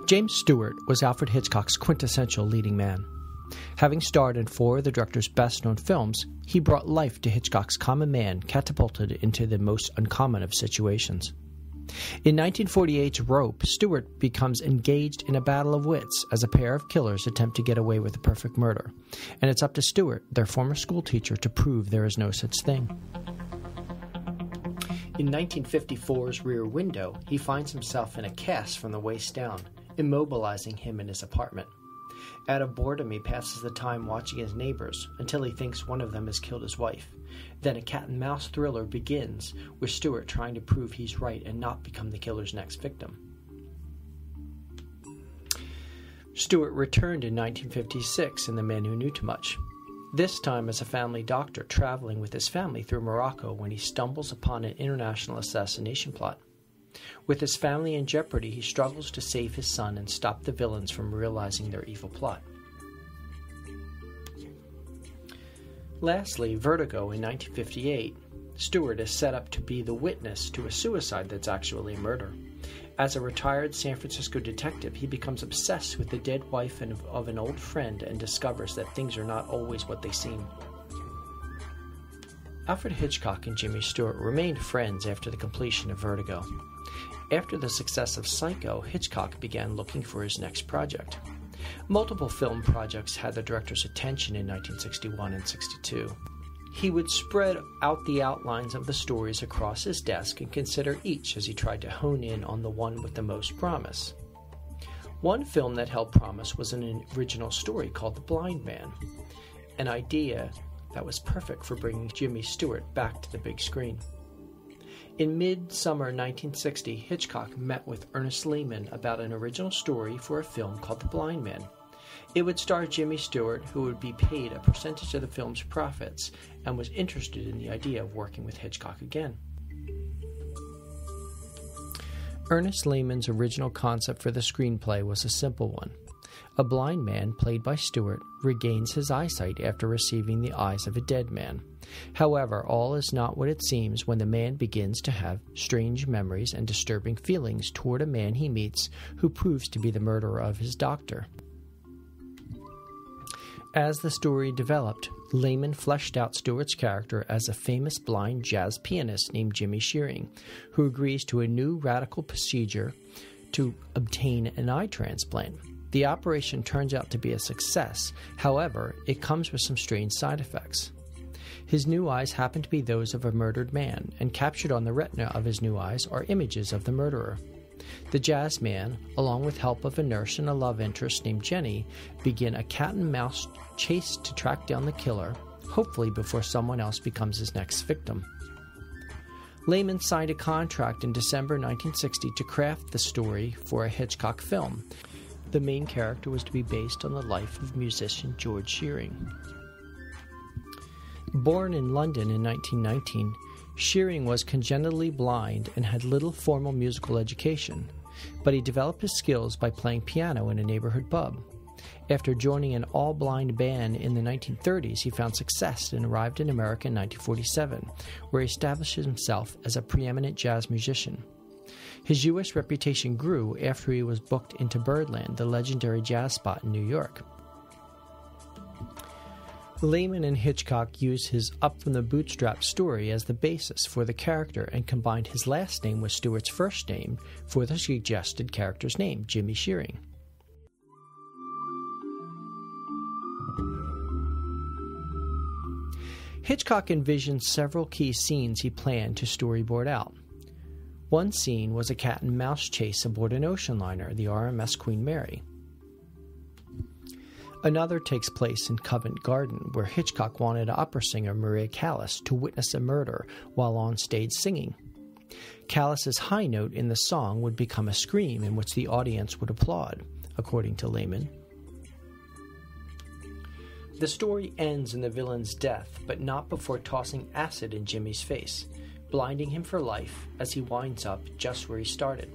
James Stewart was Alfred Hitchcock's quintessential leading man. Having starred in 4 of the director's best-known films, he brought life to Hitchcock's common man catapulted into the most uncommon of situations. In 1948's Rope, Stewart becomes engaged in a battle of wits as a pair of killers attempt to get away with a perfect murder, and it's up to Stewart, their former schoolteacher, to prove there is no such thing. In 1954's Rear Window, he finds himself in a cast from the waist down, immobilizing him in his apartment. Out of boredom, he passes the time watching his neighbors until he thinks one of them has killed his wife. Then a cat-and-mouse thriller begins, with Stewart trying to prove he's right and not become the killer's next victim. Stewart returned in 1956 in The Man Who Knew Too Much, this time as a family doctor traveling with his family through Morocco when he stumbles upon an international assassination plot. With his family in jeopardy, he struggles to save his son and stop the villains from realizing their evil plot. Lastly, Vertigo in 1958. Stewart is set up to be the witness to a suicide that's actually a murder. As a retired San Francisco detective, he becomes obsessed with the dead wife of an old friend and discovers that things are not always what they seem. Alfred Hitchcock and Jimmy Stewart remained friends after the completion of Vertigo. After the success of Psycho, Hitchcock began looking for his next project. Multiple film projects had the director's attention in 1961 and 62. He would spread out the outlines of the stories across his desk and consider each as he tried to hone in on the one with the most promise. One film that held promise was an original story called The Blind Man, an idea that was perfect for bringing Jimmy Stewart back to the big screen. In mid-summer 1960, Hitchcock met with Ernest Lehman about an original story for a film called The Blind Man. It would star Jimmy Stewart, who would be paid a percentage of the film's profits, and was interested in the idea of working with Hitchcock again. Ernest Lehman's original concept for the screenplay was a simple one. A blind man, played by Stewart, regains his eyesight after receiving the eyes of a dead man. However, all is not what it seems when the man begins to have strange memories and disturbing feelings toward a man he meets who proves to be the murderer of his doctor. As the story developed, Lehman fleshed out Stewart's character as a famous blind jazz pianist named Jimmy Shearing, who agrees to a new radical procedure to obtain an eye transplant. The operation turns out to be a success. However, it comes with some strange side effects. His new eyes happen to be those of a murdered man, and captured on the retina of his new eyes are images of the murderer. The jazz man, along with help of a nurse and a love interest named Jenny, begin a cat-and-mouse chase to track down the killer, hopefully before someone else becomes his next victim. Lehman signed a contract in December 1960 to craft the story for a Hitchcock film. The main character was to be based on the life of musician George Shearing. Born in London in 1919, Shearing was congenitally blind and had little formal musical education, but he developed his skills by playing piano in a neighborhood pub. After joining an all-blind band in the 1930s, he found success and arrived in America in 1947, where he established himself as a preeminent jazz musician. His U.S. reputation grew after he was booked into Birdland, the legendary jazz spot in New York. Lehman and Hitchcock used his up-from-the-bootstrap story as the basis for the character and combined his last name with Stewart's first name for the suggested character's name, Jimmy Shearing. Hitchcock envisioned several key scenes he planned to storyboard out. One scene was a cat-and-mouse chase aboard an ocean liner, the RMS Queen Mary. Another takes place in Covent Garden, where Hitchcock wanted opera singer Maria Callas to witness a murder while on stage singing. Callas's high note in the song would become a scream in which the audience would applaud, according to Lehman. The story ends in the villain's death, but not before tossing acid in Jimmy's face, blinding him for life as he winds up just where he started.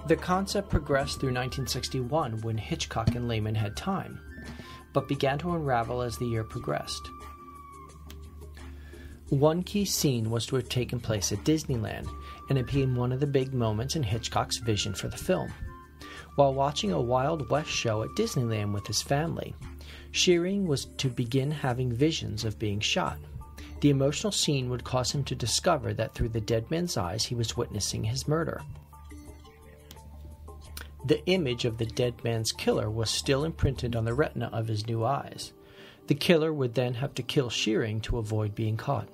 The concept progressed through 1961 when Hitchcock and Lehman had time, but began to unravel as the year progressed. One key scene was to have taken place at Disneyland, and it became one of the big moments in Hitchcock's vision for the film. While watching a Wild West show at Disneyland with his family, Shearing was to begin having visions of being shot. The emotional scene would cause him to discover that through the dead man's eyes he was witnessing his murder. The image of the dead man's killer was still imprinted on the retina of his new eyes. The killer would then have to kill Shearing to avoid being caught.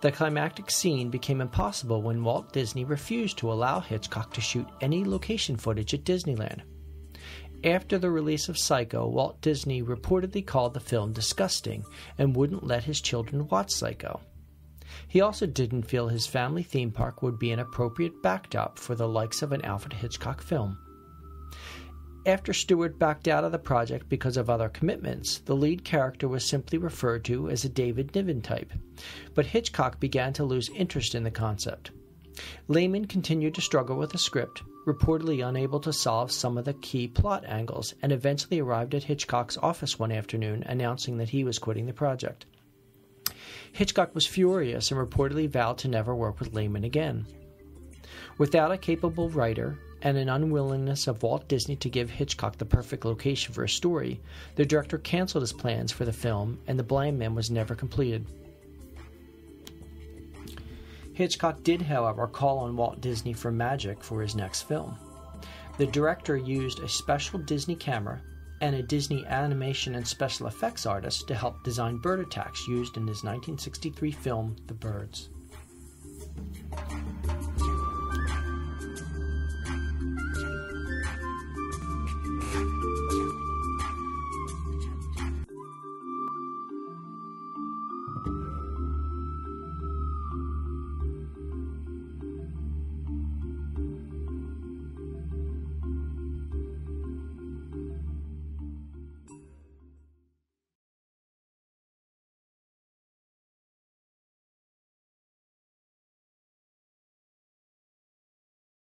The climactic scene became impossible when Walt Disney refused to allow Hitchcock to shoot any location footage at Disneyland. After the release of Psycho, Walt Disney reportedly called the film disgusting and wouldn't let his children watch Psycho. He also didn't feel his family theme park would be an appropriate backdrop for the likes of an Alfred Hitchcock film. After Stewart backed out of the project because of other commitments, the lead character was simply referred to as a David Niven type, but Hitchcock began to lose interest in the concept. Lehman continued to struggle with the script, reportedly unable to solve some of the key plot angles, and eventually arrived at Hitchcock's office one afternoon announcing that he was quitting the project. Hitchcock was furious and reportedly vowed to never work with Lehman again. Without a capable writer, and an unwillingness of Walt Disney to give Hitchcock the perfect location for a story, the director canceled his plans for the film, and The Blind Man was never completed. Hitchcock did, however, call on Walt Disney for magic for his next film. The director used a special Disney camera and a Disney animation and special effects artist to help design bird attacks used in his 1963 film, The Birds.